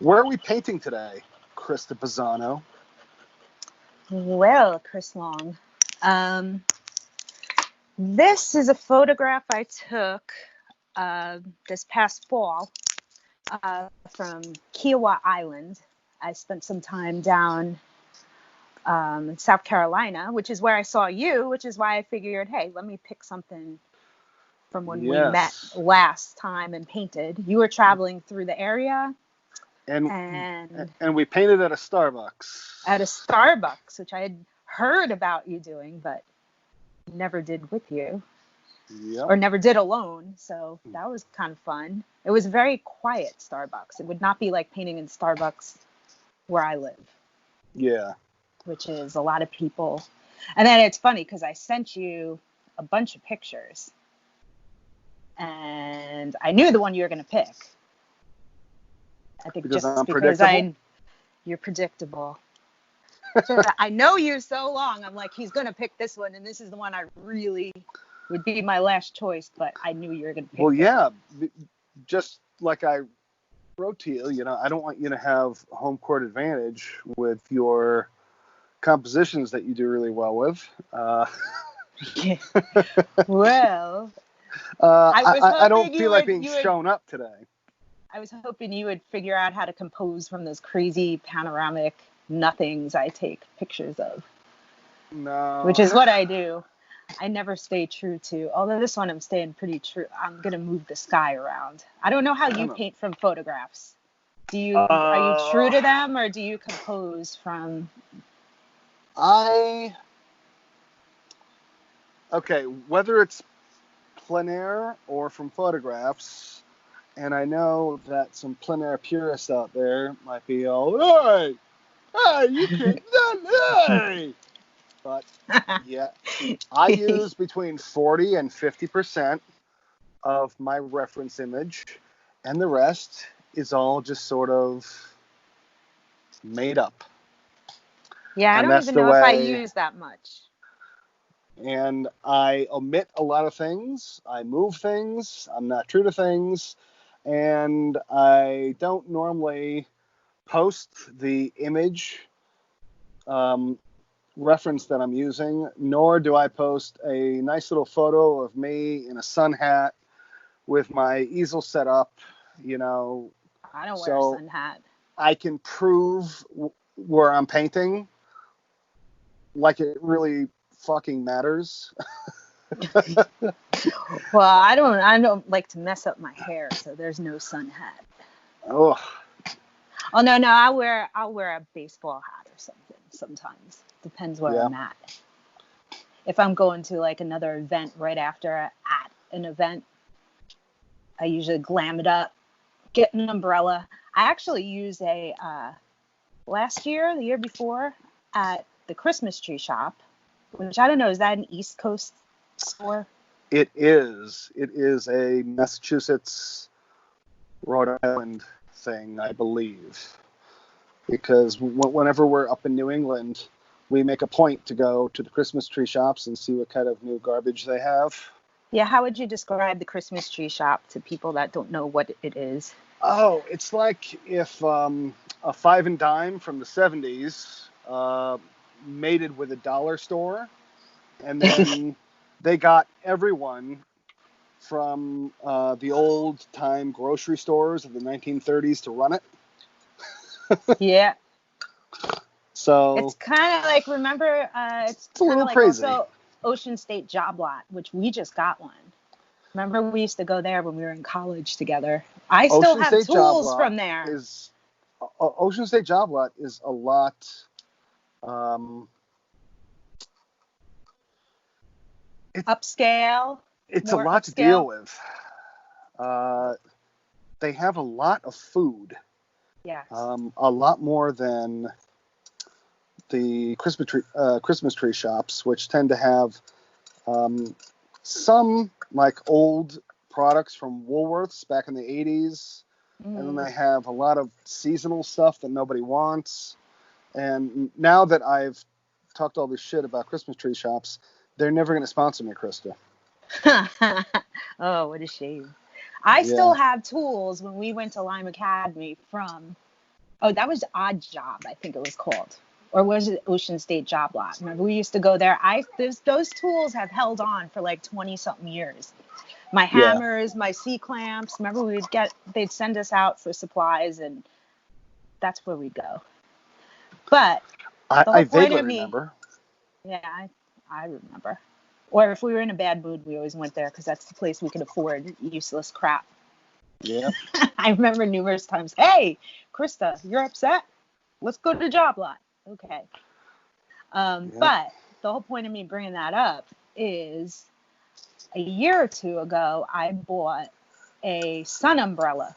Where are we painting today, Crista Pisano? Well, Chris Long, this is a photograph I took this past fall from Kiawah Island. I spent some time down in South Carolina, which is where I saw you, which is why I figured, hey, let me pick something from when we met last time and painted. You were traveling through the area. And we painted at a Starbucks. At a Starbucks, which I had heard about you doing, but never did with you. Yep. Or never did alone. So that was kind of fun. It was a very quiet Starbucks. It would not be like painting in Starbucks where I live. Yeah. Which is a lot of people. And then it's funny because I sent you a bunch of pictures. And I knew the one you were going to pick. I think because just I'm because predictable? You're predictable. I know you so long. I'm like, he's going to pick this one. And this is the one I really would be my last choice. But I knew you were going to pick just like I wrote to you, I don't want you to have home court advantage with your compositions that you do really well with. Well, I don't feel like being shown up today. I was hoping you would figure out how to compose from those crazy panoramic nothings I take pictures of. No. Which is what I do. I never stay true to. Although this one I'm staying pretty true. I'm going to move the sky around. I don't know how you paint from photographs. Are you true to them or do you compose from? Okay, whether it's plein air or from photographs, and I know that some plein air purists out there might be all, hey, you can't, hey. But yeah, I use between 40 and 50% of my reference image, and the rest is all just sort of made up. Yeah, I don't even know if I use that much. And I omit a lot of things. I move things. I'm not true to things. And I don't normally post the image reference that I'm using, nor do I post a nice little photo of me in a sun hat with my easel set up, I don't wear a sun hat. I can prove where I'm painting like it really fucking matters. Well, I don't like to mess up my hair, so there's no sun hat. Oh no, I'll wear a baseball hat or something sometimes. Depends where I'm at. If I'm going to like another event right after at an event, I usually glam it up, get an umbrella. I actually used the year before at the Christmas tree shop, which I don't know, is that an East Coast store? It is. It is a Massachusetts, Rhode Island thing, I believe. Because whenever we're up in New England, we make a point to go to the Christmas tree shops and see what kind of new garbage they have. Yeah, how would you describe the Christmas tree shop to people that don't know what it is? Oh, it's like if a five and dime from the 70s mated with a dollar store, and then they got everyone from the old time grocery stores of the 1930s to run it. Yeah. So it's kind of like, remember, it's a little like crazy. Also Ocean State Job Lot, which we just got one. Remember, we used to go there when we were in college together. I still have tools from there. Ocean State Job Lot is a lot. Upscale. It's a lot to deal with. They have a lot of food. Yes. A lot more than the Christmas tree shops, which tend to have some like old products from Woolworths back in the 80s. And then they have a lot of seasonal stuff that nobody wants. And now that I've talked all this shit about Christmas tree shops, they're never going to sponsor me, Crista. Oh, what a shame. I still have tools when we went to Lime Academy from Oh, that was Odd Job, I think it was called. Or was it Ocean State Job Lot? Remember, we used to go there. Those tools have held on for like 20 something years. My Yeah. hammers, my C-clamps. Remember, they'd send us out for supplies, and that's where we'd go. But the I whole point vaguely of me, remember. yeah, I remember. Or if we were in a bad mood, we always went there because that's the place we could afford useless crap. Yeah. I remember numerous times, hey, Crista, you're upset? Let's go to the Job Lot. Okay. But the whole point of me bringing that up is a year or two ago, I bought a sun umbrella,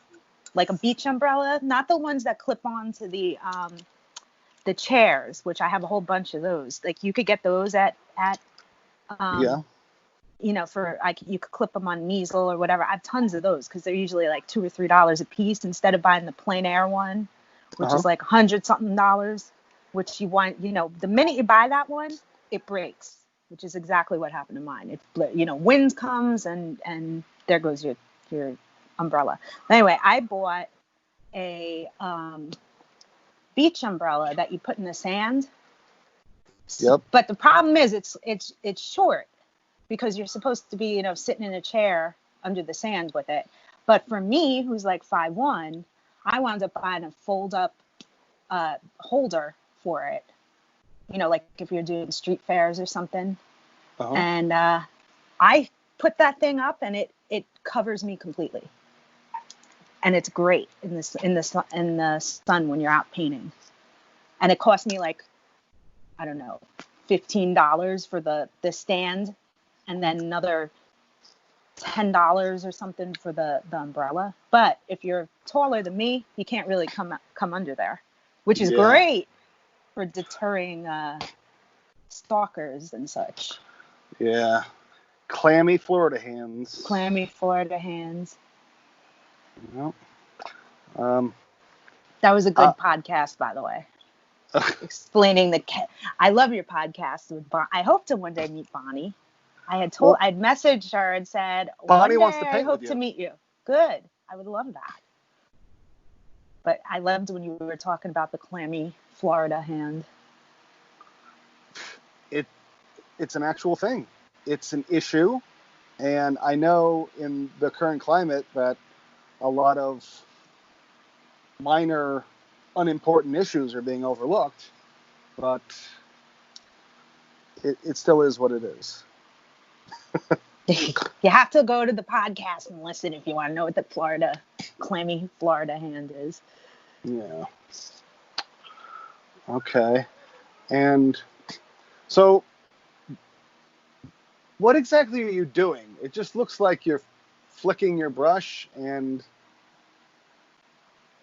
like a beach umbrella, not the ones that clip onto the chairs, which I have a whole bunch of those. Like you could get those at you could clip them on an easel or whatever. I have tons of those because they're usually like $2 or $3 a piece instead of buying the plein air one, which is like $100-something, which you want, the minute you buy that one, it breaks, which is exactly what happened to mine. Wind comes and there goes your umbrella. Anyway, I bought a beach umbrella that you put in the sand. Yep. But the problem is it's short because you're supposed to be, sitting in a chair under the sand with it. But for me, who's like 5'1", I wound up buying a fold up holder for it. Like if you're doing street fairs or something. Uh-huh. And I put that thing up and it covers me completely. And it's great in the sun when you're out painting. And it cost me like, I don't know, $15 for the stand, and then another $10 or something for the umbrella. But if you're taller than me, you can't really come under there, which is great for deterring stalkers and such. Yeah. Clammy Florida hands. Yep. That was a good podcast, by the way. Explaining I love your podcast with I hope to one day meet Bonnie. I'd messaged her and said, Bonnie one wants day to paint I hope with you. to meet you. Good. I would love that. But I loved when you were talking about the clammy Florida hand. It's an actual thing. It's an issue. And I know in the current climate that a lot of minor, unimportant issues are being overlooked, but it still is what it is. You have to go to the podcast and listen if you want to know what the clammy Florida hand is. Yeah. Okay. And so what exactly are you doing? It just looks like you're flicking your brush, and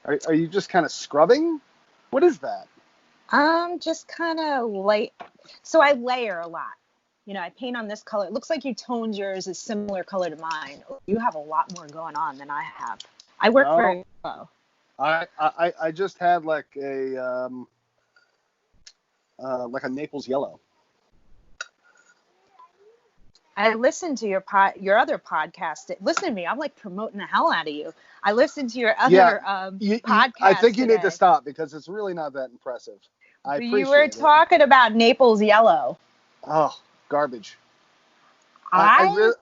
are you just kind of scrubbing? What is that? Just kind of light. So I layer a lot. I paint on this color. It looks like you toned yours a similar color to mine. You have a lot more going on than I have. I work very low. I just had like a Naples yellow. I listened to your other podcast. Listen to me. I'm like promoting the hell out of you. I listened to your other podcast. I think you today. need to stop because it's really not that impressive. I appreciate You were talking about Naples yellow. Oh, garbage. I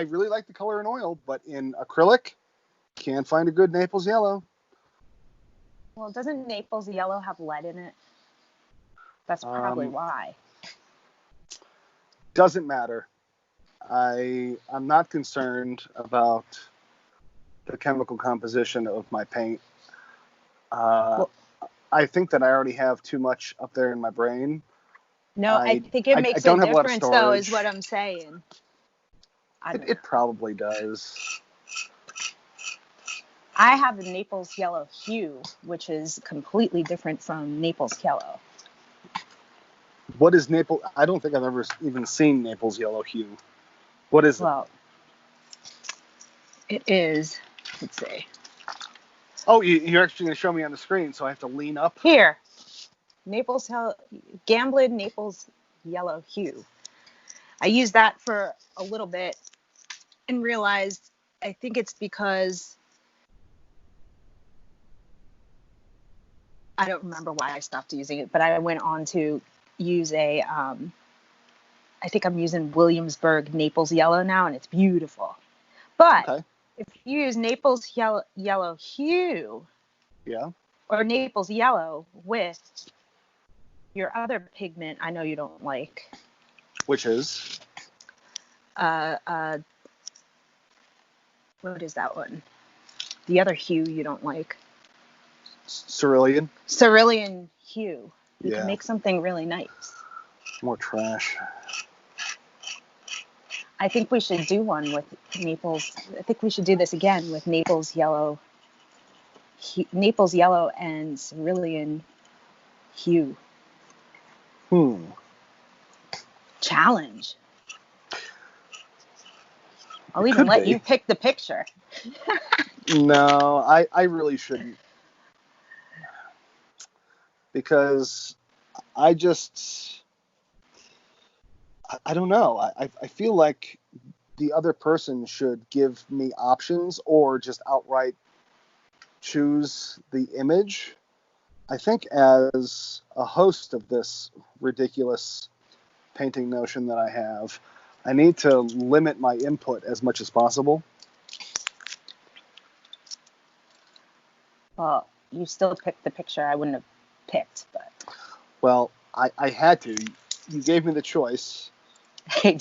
really like the color in oil, but in acrylic, can't find a good Naples yellow. Well, doesn't Naples yellow have lead in it? That's probably why. Doesn't matter. I'm not concerned about the chemical composition of my paint. I think that I already have too much up there in my brain. No, I think it makes a difference, though, is what I'm saying. It probably does. I have a Naples yellow hue, which is completely different from Naples yellow. What is Naples? I don't think I've ever even seen Naples yellow hue. What is it? Well, it is, let's see. Oh, you're actually going to show me on the screen, so I have to lean up? Here. Gamblin Naples yellow hue. I used that for a little bit and realized I think it's because I don't remember why I stopped using it, but I went on to use a, I think I'm using Williamsburg Naples Yellow now, and it's beautiful. But Okay. if you use Naples Yellow Hue, Yeah. or Naples Yellow with your other pigment I know you don't like. Which is? What is that one? The other hue you don't like. Cerulean. Cerulean hue. You Yeah. can make something really nice. More trash. I think we should do one with Naples. I think we should do this again with Naples Yellow and Cerulean hue. Challenge. I'll even let you pick the picture. No, I really shouldn't. Because I don't know. I feel like the other person should give me options or just outright choose the image. I think as a host of this ridiculous painting notion that I have, I need to limit my input as much as possible. Well, you still picked the picture I wouldn't have picked, but. Well, I had to. You gave me the choice. I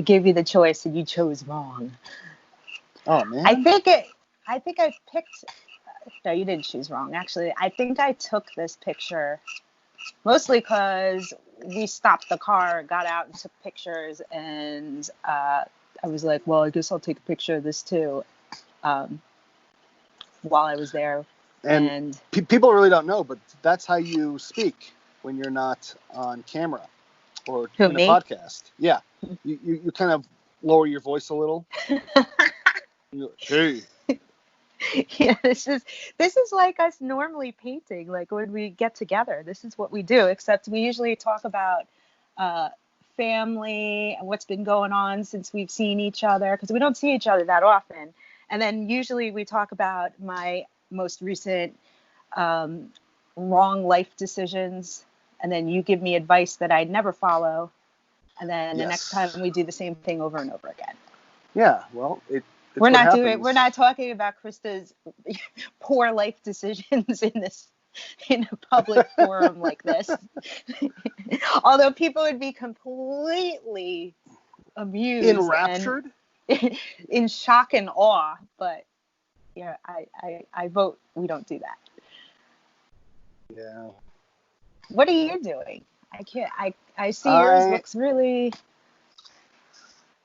gave you the choice and you chose wrong. Oh man. I think I picked. No, you didn't choose wrong. Actually, I think I took this picture mostly because we stopped the car, got out and took pictures, and I was like, well, I guess I'll take a picture of this too, while I was there. And people really don't know, but that's how you speak when you're not on camera or in a podcast. Yeah, you kind of lower your voice a little. Hey. Yeah, this is like us normally painting. Like when we get together, this is what we do. Except we usually talk about family and what's been going on since we've seen each other, because we don't see each other that often. And then usually we talk about my most recent wrong life decisions, and then you give me advice that I never follow, and then the next time we do the same thing over and over again. Yeah, well, we're not talking about Krista's poor life decisions in a public forum like this. Although people would be completely amused, enraptured, and in shock and awe, but yeah, I vote we don't do that. Yeah. What are you doing? I can't. I see yours looks really.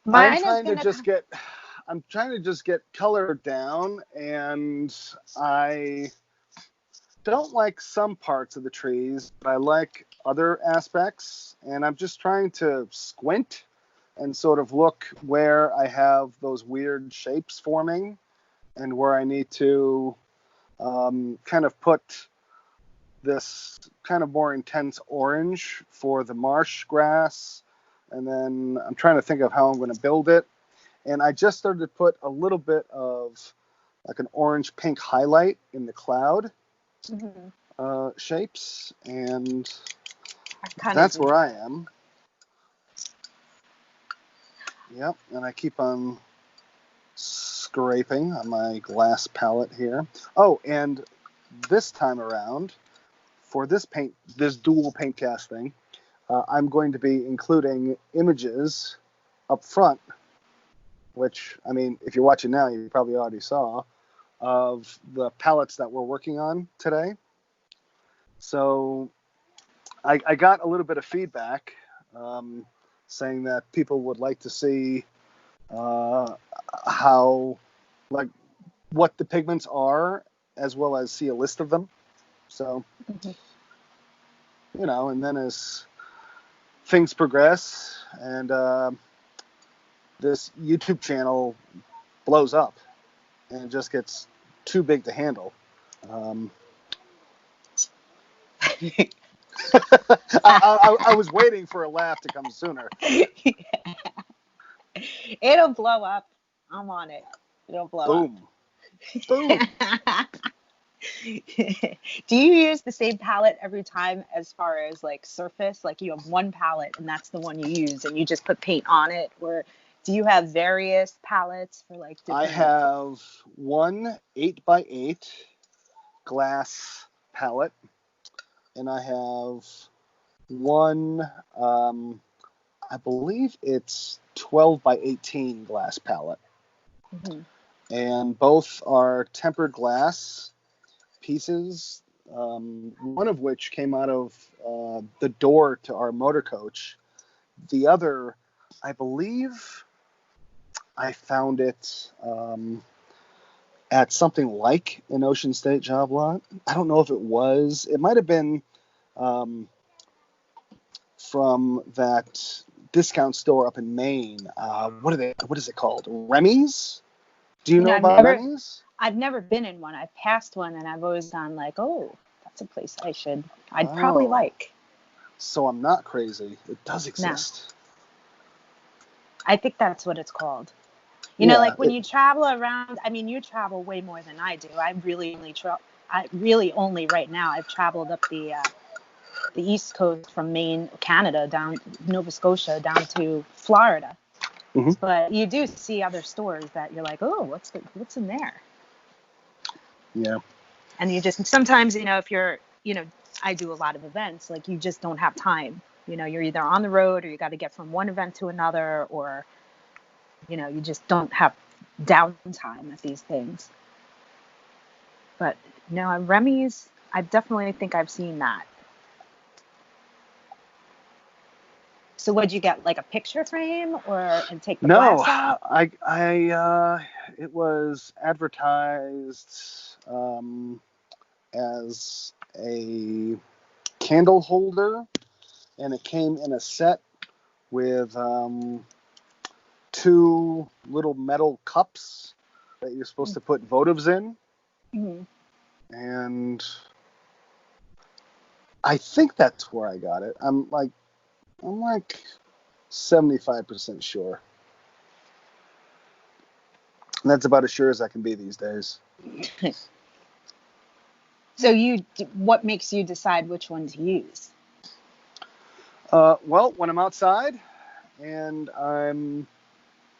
I'm trying to just get color down, and I don't like some parts of the trees, but I like other aspects, and I'm just trying to squint and sort of look where I have those weird shapes forming and where I need to kind of put this kind of more intense orange for the marsh grass. And then I'm trying to think of how I'm going to build it. And I just started to put a little bit of like an orange pink highlight in the cloud shapes. And that's where I am. Yep. And I keep on scraping on my glass palette here. Oh, and this time around, for this dual PaintCast thing, I'm going to be including images up front, which, I mean, if you're watching now, you probably already saw, of the palettes that we're working on today. So I got a little bit of feedback saying that people would like to see how, like, what the pigments are, as well as see a list of them. So, and then as things progress and this YouTube channel blows up and it just gets too big to handle. I was waiting for a laugh to come sooner. It'll blow up. I'm on it. It'll blow up. Boom. Do you use the same palette every time as far as like surface? Like you have one palette and that's the one you use and you just put paint on it? Or do you have various palettes for like I different? have one 8x8 glass palette, and I have one, I believe it's 12x18 glass palette. Mm-hmm. And both are tempered glass pieces, one of which came out of the door to our motor coach. The other, I believe I found it at something like an Ocean State job lot. I don't know if it was. It might have been from that discount store up in Maine. What is it called? Remy's? Do you know about Remy's? I've never been in one. I've passed one and I've always gone like, oh, that's a place I'd Oh. probably like. So I'm not crazy. It does exist. No. I think that's what it's called. You know, like when you travel around, I mean, you travel way more than I do. I really only right now, I've traveled up the East Coast from Maine, Canada, down Nova Scotia, down to Florida. Mm-hmm. But you do see other stores that you're like, oh, what's in there? Yeah. And you just, sometimes, you know, if you're, you know, I do a lot of events, like you just don't have time. You know, you're either on the road or you got to get from one event to another, or, you know, you just don't have downtime at these things. But, you know, Remy's, I definitely think I've seen that. So what'd you get, like a picture frame and take the glass out? No, it was advertised as a candle holder, and it came in a set with two little metal cups that you're supposed to put votives in. Mm-hmm. And I think that's where I got it. I'm like 75% sure. And that's about as sure as I can be these days. So what makes you decide which one to use? Well, when I'm outside and I'm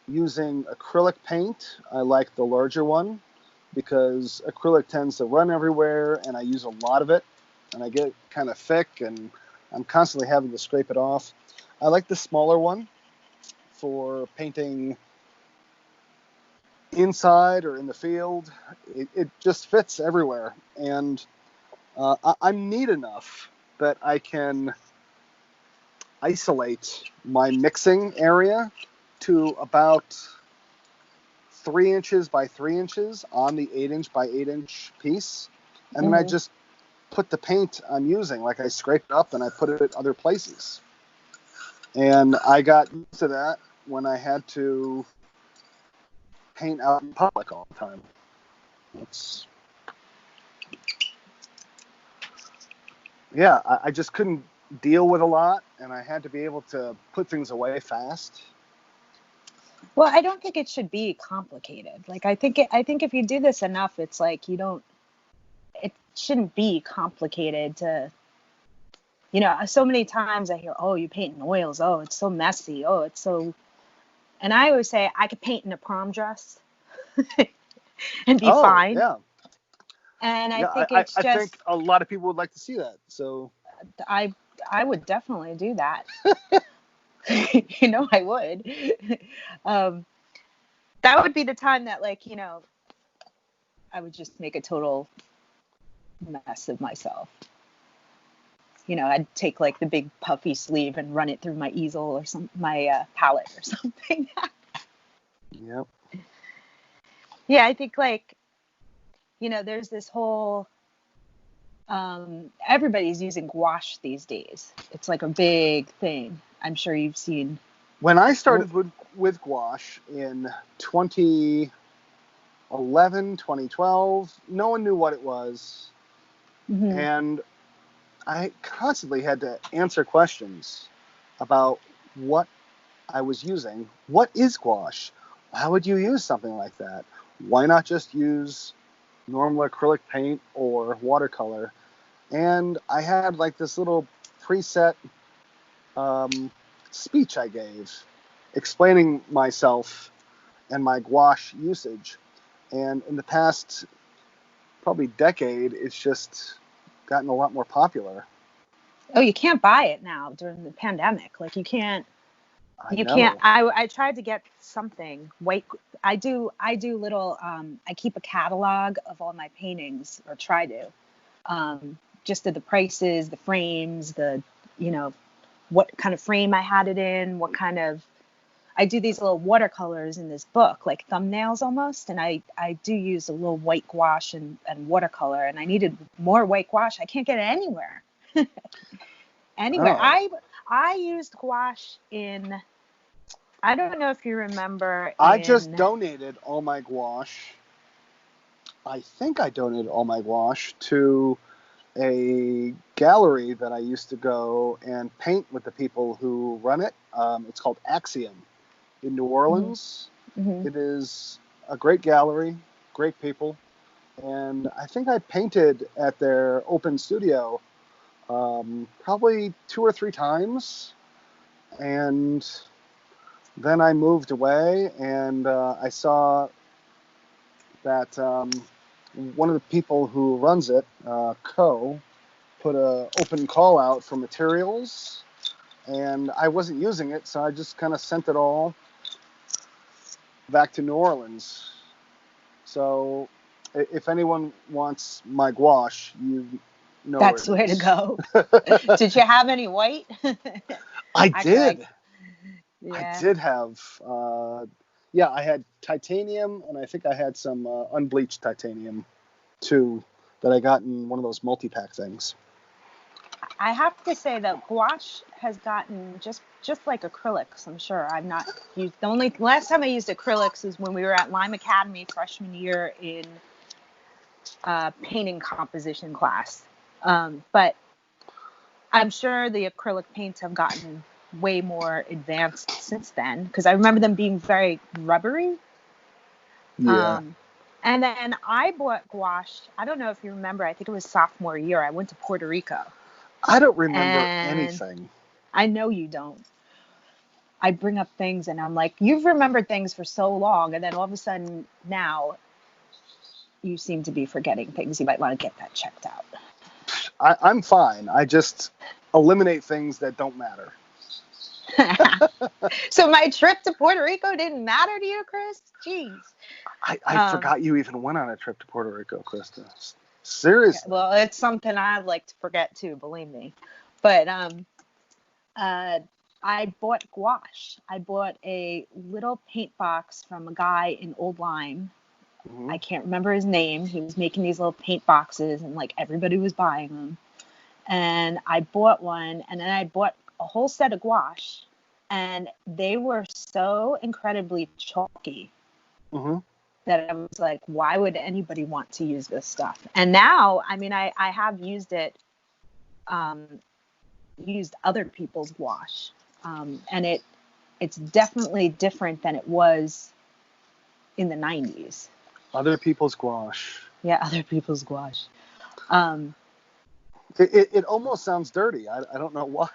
using acrylic paint, I like the larger one because acrylic tends to run everywhere and I use a lot of it and I get kind of thick and I'm constantly having to scrape it off. I like the smaller one for painting inside or in the field. It just fits everywhere. And I'm neat enough that I can isolate my mixing area to about 3 inches by 3 inches on the 8-inch by 8-inch piece. And then I just put the paint I'm using, like I scrape it up and I put it at other places. And I got used to that when I had to paint out in public all the time. I just couldn't deal with a lot, and I had to be able to put things away fast. Well, I don't think it should be complicated. Like I think if you do this enough, it's like it shouldn't be complicated to, you know, so many times I hear, oh, you paint in oils. Oh, it's so messy. Oh, it's so, and I always say I could paint in a prom dress and be fine. Yeah. And I think I think a lot of people would like to see that. So I would definitely do that. You know, I would. That would be the time that, like, you know, I would just make a total mess of myself. You know, I'd take like the big puffy sleeve and run it through my easel or my palette or something. Yep. Yeah, I think like, you know, there's this whole, everybody's using gouache these days. It's like a big thing. I'm sure you've seen. When I started with gouache in 2011, 2012, no one knew what it was. Mm-hmm. And I constantly had to answer questions about what I was using. What is gouache? How would you use something like that? why not just use normal acrylic paint or watercolor? And I had like this little preset speech I gave explaining myself and my gouache usage. And in the past probably decade, it's just gotten a lot more popular. Oh, you can't buy it now during the pandemic. Like you can't. I know. I tried to get something white. I do little. I keep a catalog of all my paintings, or try to. Just the prices, the frames, what kind of frame I had it in, what kind of. I do these little watercolors in this book, like thumbnails almost, and I do use a little white gouache and watercolor, and I needed more white gouache. I can't get it anywhere. Anywhere. Oh. I used gouache in. I don't know if you remember. I just donated all my gouache. I think I donated all my gouache to a gallery that I used to go and paint with the people who run it. It's called Axiom in New Orleans. Mm-hmm. It is a great gallery, great people. And I think I painted at their open studio probably 2 or 3 times. And then I moved away, and I saw that one of the people who runs it, put a open call out for materials, and I wasn't using it, so I just kind of sent it all back to New Orleans. So if anyone wants my gouache, you know that's where to go. Did you have any white? I did. Yeah. I did have, I had titanium, and I think I had some unbleached titanium too that I got in one of those multi-pack things. I have to say that gouache has gotten just like acrylics. I'm sure I've not used. The only last time I used acrylics is when we were at Lime Academy freshman year in painting composition class. But I'm sure the acrylic paints have gotten way more advanced since then, because I remember them being very rubbery. Yeah. And then I bought gouache. I don't know if you remember. I think it was sophomore year. I went to Puerto Rico. I don't remember anything. I know you don't. I bring up things and I'm like, you've remembered things for so long, and then all of a sudden now you seem to be forgetting things. You might want to get that checked out. I'm fine. I just eliminate things that don't matter. So my trip to Puerto Rico didn't matter to you, Chris? Jeez. I forgot you even went on a trip to Puerto Rico, Krista. Seriously. Well, it's something I'd like to forget too, believe me. But I bought gouache. I bought a little paint box from a guy in Old Lyme. Mm-hmm. I can't remember his name. He was making these little paint boxes, and like everybody was buying them. And I bought one, and then I bought a whole set of gouache, and they were so incredibly chalky. Mm-hmm. That I was like, why would anybody want to use this stuff? And now, I mean, I have used it, used other people's gouache. And it's definitely different than it was in the 90s. Other people's gouache. Yeah, other people's gouache. It almost sounds dirty. I don't know why.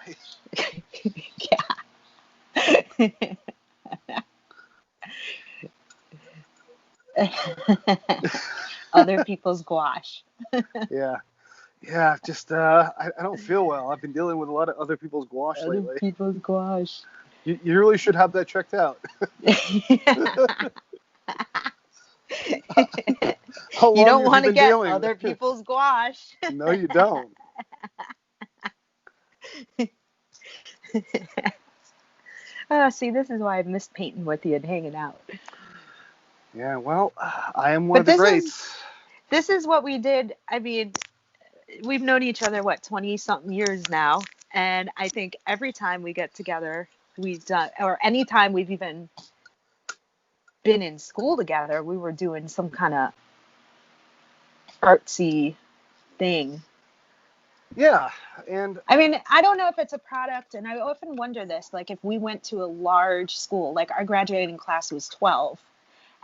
Yeah. Other people's gouache. Yeah. Just I don't feel well. I've been dealing with a lot of other people's gouache lately. Other people's gouache. You really should have that checked out. You don't want to get other people's gouache. No, you don't. Oh, see, this is why I miss painting with you and hanging out. Yeah, well, I am one of the greats. This is what we did. I mean, we've known each other, 20-something years now. And I think every time we get together, we've done, or any time we've even been in school together, we were doing some kind of artsy thing. Yeah, and I mean, I don't know if it's a product, and I often wonder this, like if we went to a large school, like our graduating class was 12,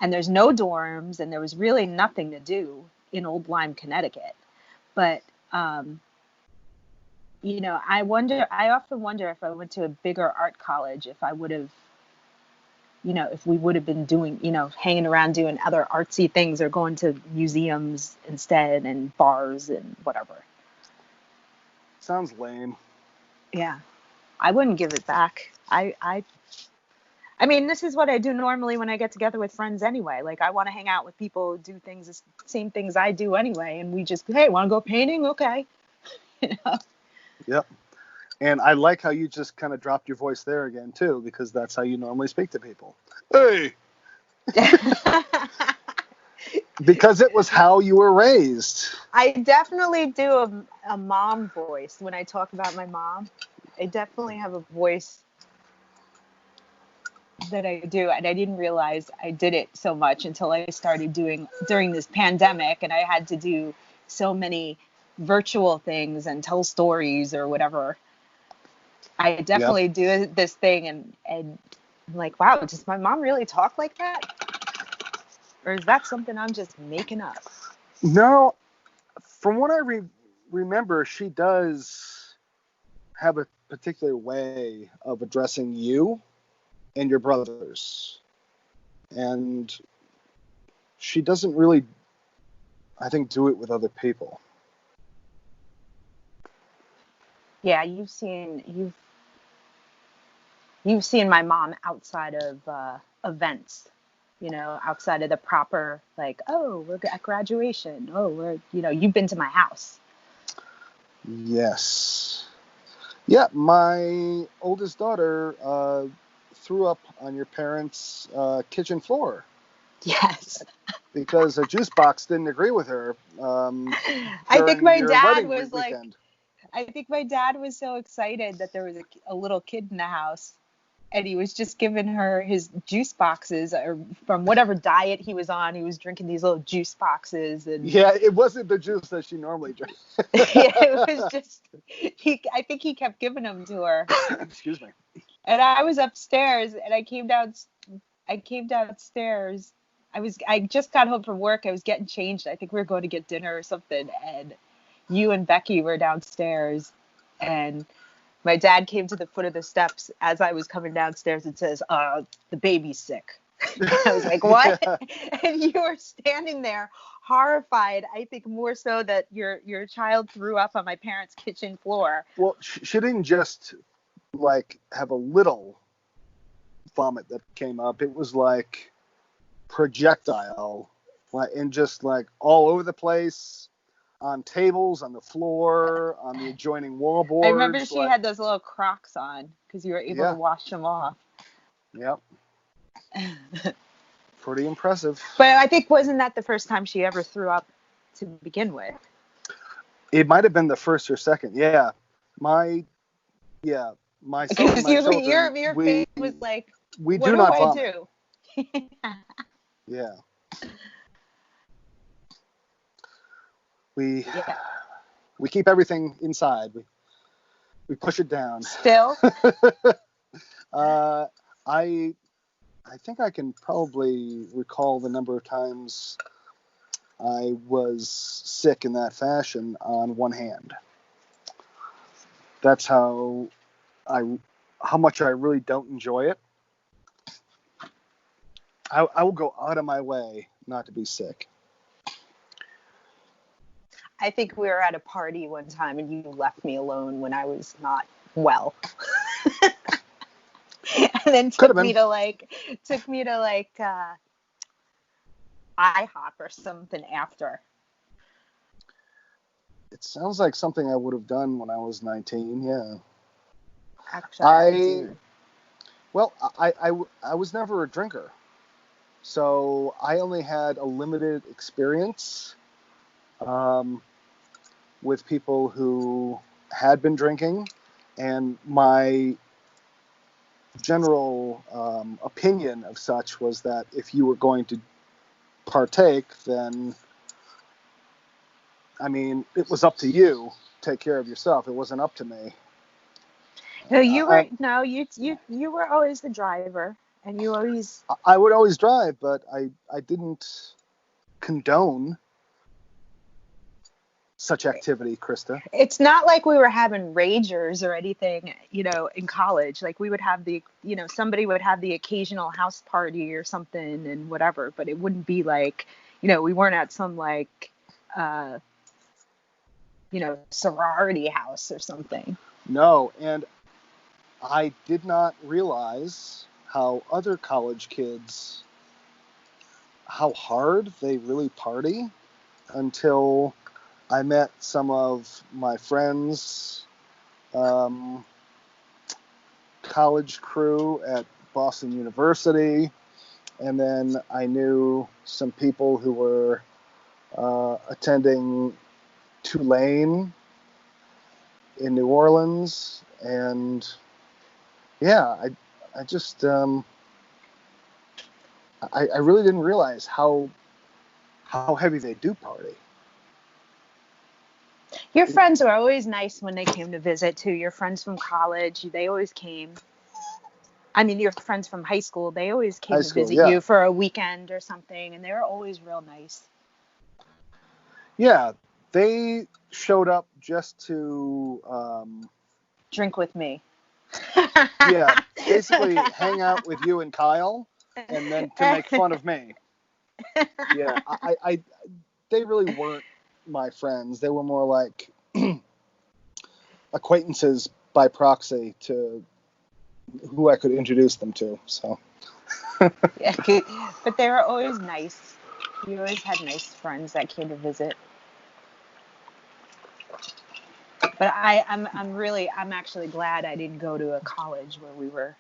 and there's no dorms, and there was really nothing to do in Old Lyme, Connecticut. But you know, I often wonder if I went to a bigger art college, if I would have, you know, if we would have been doing, you know, hanging around doing other artsy things or going to museums instead and bars and whatever. Sounds lame. Yeah. I wouldn't give it back. I mean, this is what I do normally when I get together with friends anyway. Like, I want to hang out with people who do things, the same things I do anyway. And we just, hey, want to go painting? Okay. You know? Yep. And I like how you just kind of dropped your voice there again, too, because that's how you normally speak to people. Hey! Because it was how you were raised. I definitely do a mom voice when I talk about my mom. I definitely have a voice that I do, and I didn't realize I did it so much until I started doing during this pandemic, and I had to do so many virtual things and tell stories or whatever. I definitely do this thing, and I'm like, wow, does my mom really talk like that? Or is that something I'm just making up? No, from what I remember, she does have a particular way of addressing you and your brothers. And she doesn't really, I think, do it with other people. Yeah, you've seen my mom outside of events, you know, outside of the proper, like, oh, we're at graduation. Oh, you know, you've been to my house. Yes. Yeah, my oldest daughter threw up on your parents' kitchen floor. Yes. Because a juice box didn't agree with her. I think my dad was weekend. I think my dad was so excited that there was a little kid in the house, and he was just giving her his juice boxes, or from whatever diet he was on. He was drinking these little juice boxes, and yeah, it wasn't the juice that she normally drinks. Yeah, it was just I think he kept giving them to her. Excuse me. And I was upstairs, and I came downstairs. I just got home from work. I was getting changed. I think we were going to get dinner or something, and you and Becky were downstairs, and my dad came to the foot of the steps as I was coming downstairs and says, the baby's sick. I was like, what? Yeah. And you were standing there horrified, I think more so that your child threw up on my parents' kitchen floor. Well, she didn't just like have a little vomit that came up. It was like projectile, like, and just like all over the place, on tables, on the floor, on the adjoining wallboards. I remember she had those little Crocs on because you were able to wash them off. Yep. Pretty impressive. But I think, wasn't that the first time she ever threw up to begin with? It might have been the first or second. Yeah. Myself and my children, your face was like, we what do not vomit. Do? Yeah. We keep everything inside. We push it down. Still? I think I can probably recall the number of times I was sick in that fashion on one hand. That's how much I really don't enjoy it. I will go out of my way not to be sick. I think we were at a party one time and you left me alone when I was not well. And then took me to IHOP or something after. It sounds like something I would have done when I was 19. Yeah. Actually, I was never a drinker, so I only had a limited experience with people who had been drinking, and my general opinion of such was that if you were going to partake, then, I mean, it was up to you. Take care of yourself. It wasn't up to me. No, you were always the driver. And you always... I would always drive, but I didn't condone such activity, Krista. It's not like we were having ragers or anything, in college. Like we would have somebody would have the occasional house party or something and whatever, but it wouldn't be like, we weren't at some like, sorority house or something. No, and I did not realize how other college kids, how hard they really party until I met some of my friends' college crew at Boston University, and then I knew some people who were attending Tulane in New Orleans, and yeah, I just I really didn't realize how heavy they do party. Your friends were always nice when they came to visit too. Your friends from college, they always came. I mean, your friends from high school, they always came to visit you for a weekend or something, and they were always real nice. Yeah, they showed up just to drink with me. Yeah, basically hang out with you and Kyle, and then to make fun of me. Yeah, I they really weren't my friends. They were more like acquaintances by proxy to who I could introduce them to. So. Yeah, but they were always nice. You always had nice friends that came to visit. But I'm actually glad I didn't go to a college where we were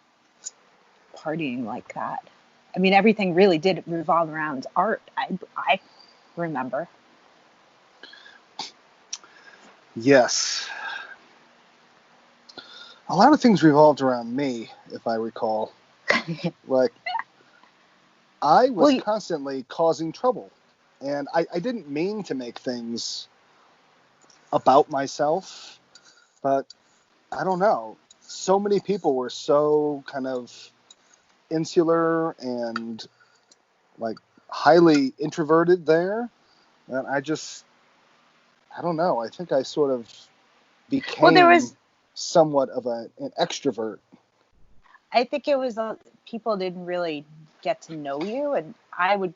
partying like that. I mean, everything really did revolve around art. I remember. Yes. A lot of things revolved around me, if I recall. Like, I was constantly causing trouble. And I didn't mean to make things about myself, but I don't know. So many people were so kind of insular and like highly introverted there. And I don't know. I think I sort of became somewhat of an extrovert. I think it was people didn't really get to know you, and I would,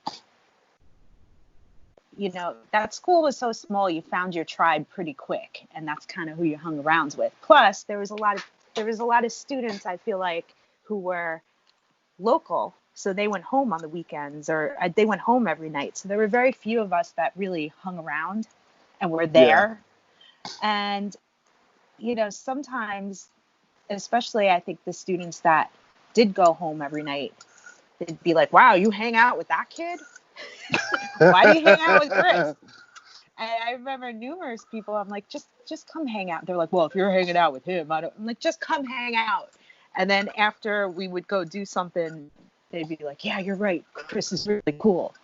that school was so small, you found your tribe pretty quick, and that's kind of who you hung around with. Plus, there was a lot of students, I feel like, who were local, so they went home on the weekends, or they went home every night. So there were very few of us that really hung around and were there. Yeah. And sometimes, especially I think the students that did go home every night, they'd be like, wow, you hang out with that kid? Why do you hang out with Chris? And I remember numerous people, I'm like, just come hang out. They're like, well, if you're hanging out with him, I'm like, just come hang out. And then after we would go do something, they'd be like, yeah, you're right, Chris is really cool.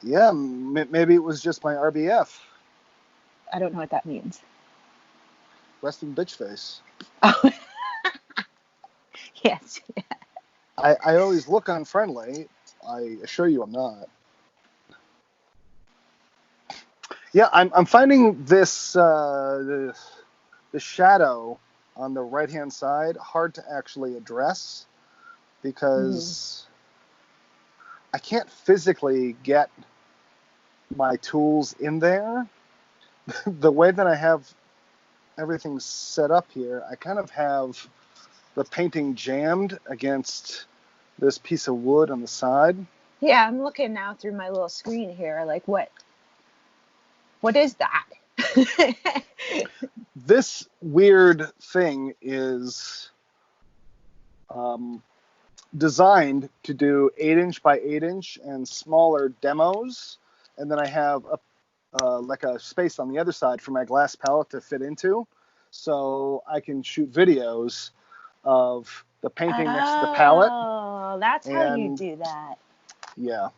Yeah, maybe it was just my RBF. I don't know what that means. Resting bitch face. Oh. Yes. Yeah. I always look unfriendly. I assure you I'm not. Yeah, I'm finding this the shadow on the right-hand side hard to actually address because I can't physically get my tools in there. The way that I have everything set up here, I kind of have the painting jammed against this piece of wood on the side. Yeah, I'm looking now through my little screen here. Like, what is that? This weird thing is designed to do 8-inch by 8-inch and smaller demos. And then I have a space on the other side for my glass palette to fit into. So I can shoot videos of the painting next to the palette. Oh, that's how you do that. Yeah.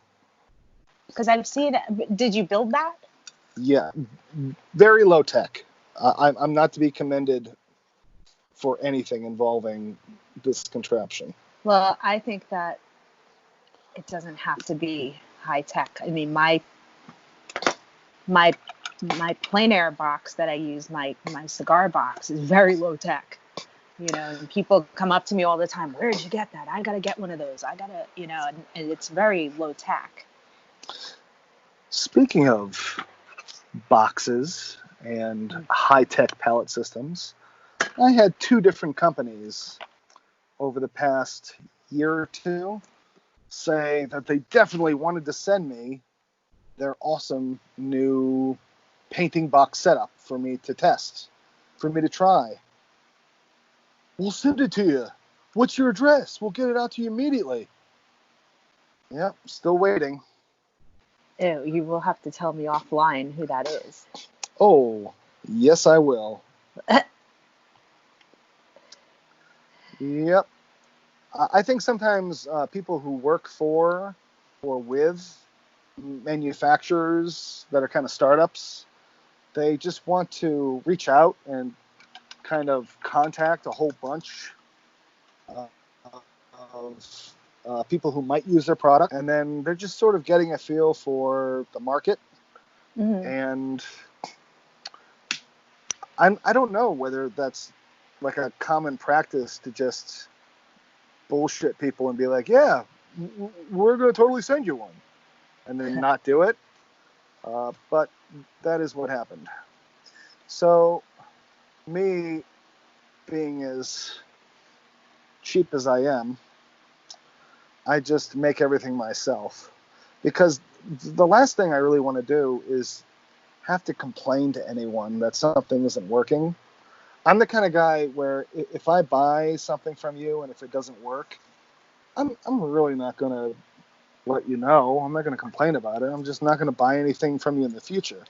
Because I've seen it. Did you build that? Yeah. Very low tech. I'm not to be commended for anything involving this contraption. Well, I think that it doesn't have to be high tech. I mean, my plein air box that I use, my cigar box, is very low tech. You know, and people come up to me all the time. Where did you get that? I gotta get one of those. I gotta, you know, and it's very low tech. Speaking of boxes and high-tech palette systems, I had 2 different companies over the past year or 2 say that they definitely wanted to send me their awesome new painting box setup for me to test, for me to try. We'll send it to you. What's your address? We'll get it out to you immediately. Yep, still waiting. Ew, you will have to tell me offline who that is. Oh, yes, I will. Yep. I think sometimes people who work for or with manufacturers that are kind of startups, they just want to reach out and kind of contact a whole bunch of people who might use their product, and then they're just sort of getting a feel for the market. Mm-hmm. And I don't know whether that's like a common practice to just bullshit people and be like, yeah, we're going to totally send you one, and then not do it. But that is what happened. So me being as cheap as I am, I just make everything myself, because the last thing I really want to do is have to complain to anyone that something isn't working. I'm the kind of guy where if I buy something from you and if it doesn't work, I'm really not going to let you know. I'm not going to complain about it. I'm just not going to buy anything from you in the future.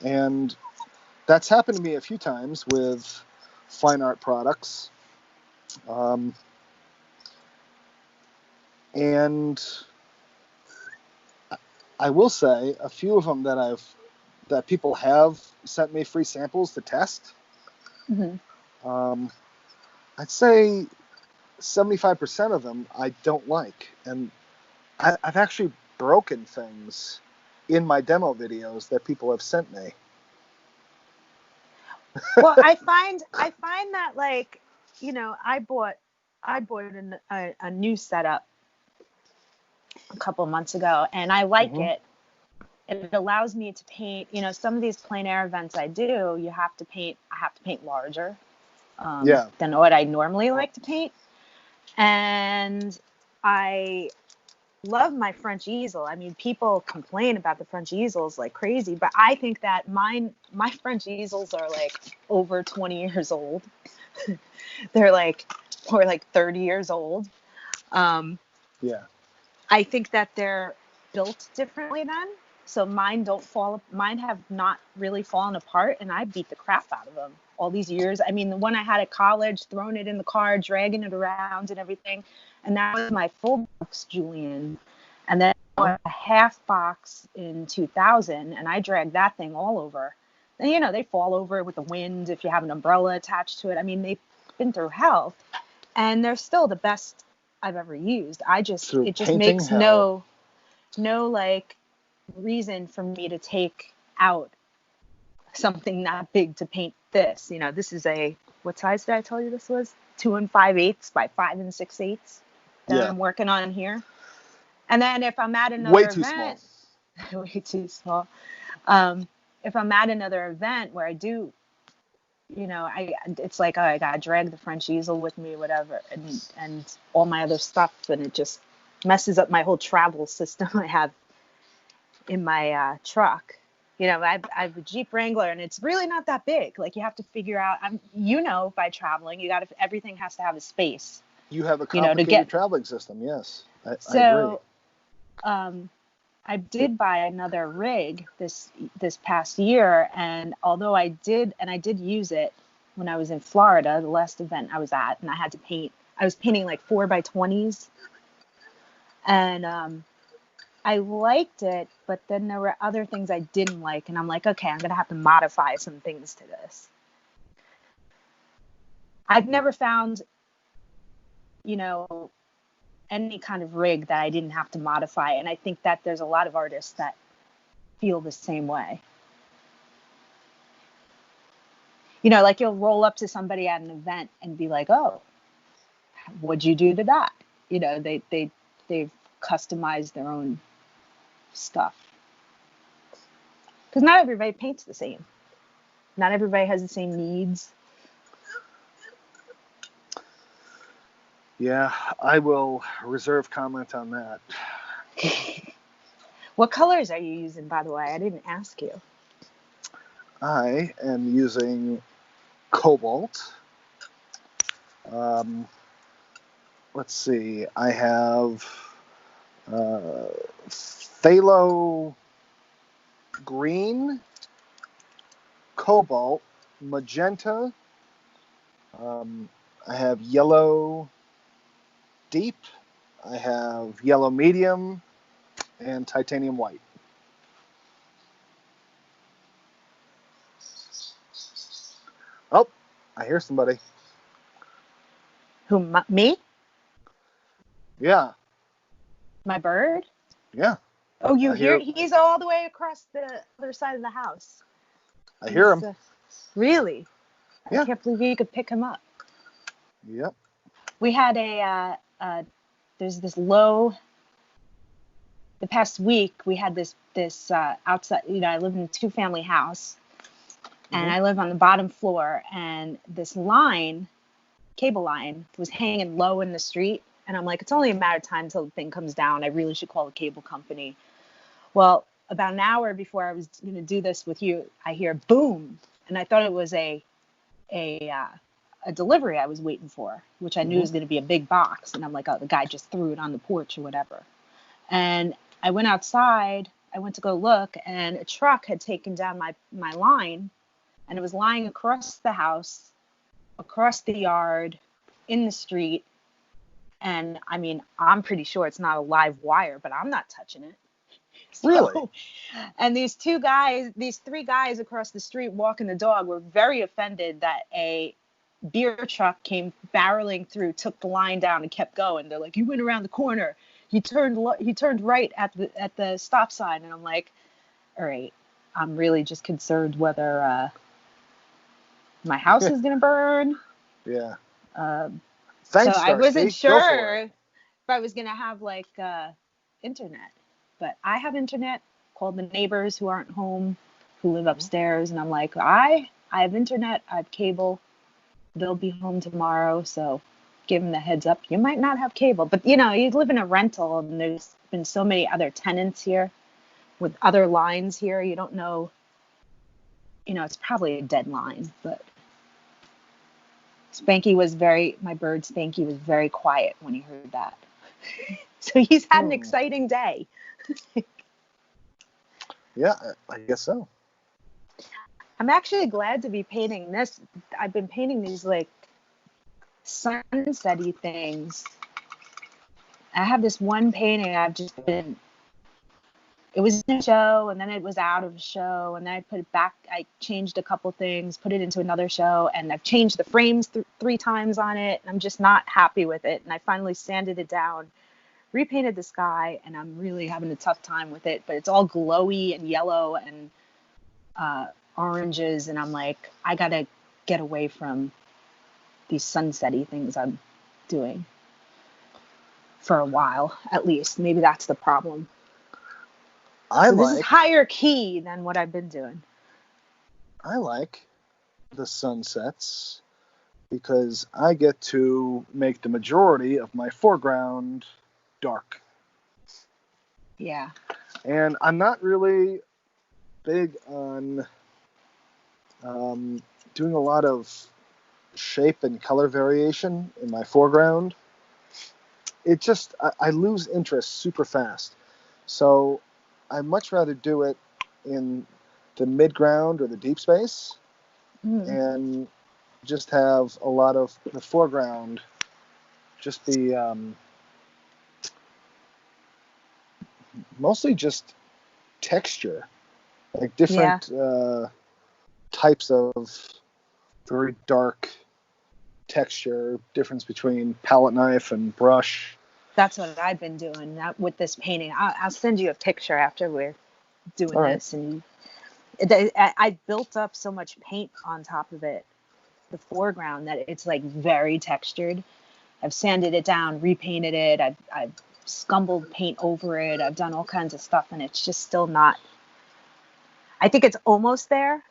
And that's happened to me a few times with fine art products. And I will say a few of them that people have sent me free samples to test. Mm-hmm. I'd say 75% of them I don't like, and I've actually broken things in my demo videos that people have sent me. Well, I find that, like, you know, I bought a new setup a couple months ago, and I like it. It allows me to paint, you know, some of these plein air events I do, I have to paint larger than what I normally like to paint. And I love my French easel. I mean, people complain about the French easels like crazy, but I think that my French easels are like over 20 years old. They're like, or like 30 years old. I think that they're built differently then. So mine have not really fallen apart, and I beat the crap out of them all these years. I mean, the one I had at college, throwing it in the car, dragging it around and everything. And that was my full box Julian. And then I bought a half box in 2000, and I dragged that thing all over. And, you know, they fall over with the wind if you have an umbrella attached to it. I mean, they've been through hell, and they're still the best I've ever used. It just makes no like reason for me to take out something that big to paint this. You know, this is what size did I tell you this was? 2 5/8 by 5 6/8 that I'm working on here. And then if I'm at another event, way too small. If I'm at another event where I do, you know, it's like, I gotta drag the French easel with me, whatever, and all my other stuff, and it just messes up my whole travel system I have in my truck. You know, I have a Jeep Wrangler, and it's really not that big. Like, you have to figure out, by traveling, everything has to have a space. You have a complicated traveling system, yes. I agree. I did buy another rig this past year, and although I did use it when I was in Florida, the last event I was at, and I had to paint. I was painting like 4x20s, and I liked it, but then there were other things I didn't like, and I'm like, okay, I'm gonna have to modify some things to this. I've never found, any kind of rig that I didn't have to modify. And I think that there's a lot of artists that feel the same way. Like you'll roll up to somebody at an event and be like, oh, what'd you do to that? They've customized their own stuff. Because not everybody paints the same. Not everybody has the same needs. Yeah, I will reserve comment on that. What colors are you using, by the way? I didn't ask you. I am using cobalt. Let's see. I have phthalo green, cobalt, magenta. I have yellow deep. I have yellow medium and titanium white. Oh, I hear somebody. Who, me? Yeah. My bird? Yeah. Oh, you hear? He's all the way across the other side of the house. I hear him. Really? Yeah. I can't believe you could pick him up. Yep. We had there's this low. The past week we had this outside. I live in a 2-family house, and I live on the bottom floor. And this cable line, was hanging low in the street. And I'm like, it's only a matter of time till the thing comes down. I really should call the cable company. Well, about an hour before I was going to do this with you, I hear boom, and I thought it was a delivery I was waiting for, which I knew was going to be a big box. And I'm like, oh, the guy just threw it on the porch or whatever. And I went outside. I went to go look, and a truck had taken down my line, and it was lying across the house, across the yard, in the street. And I mean, I'm pretty sure it's not a live wire, but I'm not touching it. Really? And these 3 guys across the street walking the dog were very offended that a beer truck came barreling through, took the line down, and kept going. They're like, "You went around the corner. He turned right at the stop sign." And I'm like, "All right, I'm really just concerned whether my house is gonna burn." Yeah. Thanks, so I wasn't sure if I was gonna have internet. But I have internet. Called the neighbors who aren't home, who live upstairs, and I'm like, I have internet. I have cable. They'll be home tomorrow, so give them the heads up. You might not have cable, but you live in a rental, and there's been so many other tenants here with other lines here. You don't know. It's probably a dead line, but my bird Spanky was very quiet when he heard that. So he's had an exciting day. Yeah, I guess so. I'm actually glad to be painting this. I've been painting these sunset-y things. I have this one painting I've just been. It was in a show, and then it was out of a show, and then I put it back. I changed a couple things, put it into another show, and I've changed the frames 3 times on it. And I'm just not happy with it. And I finally sanded it down, repainted the sky, and I'm really having a tough time with it. But it's all glowy and yellow and oranges, and I'm like, I gotta get away from these sunset-y things I'm doing for a while, at least. Maybe that's the problem. This is higher key than what I've been doing. I like the sunsets because I get to make the majority of my foreground dark. Yeah. And I'm not really big on doing a lot of shape and color variation in my foreground. It just, I lose interest super fast. So I'd much rather do it in the midground or the deep space and just have a lot of the foreground just be mostly just texture, like different types of very dark texture, difference between palette knife and brush. That's what I've been doing with this painting. I'll send you a picture after we're doing All right. this. And I built up so much paint on top of it, the foreground, that it's like very textured. I've sanded it down, repainted it. I've scumbled paint over it. I've done all kinds of stuff, and it's just still not. I think it's almost there.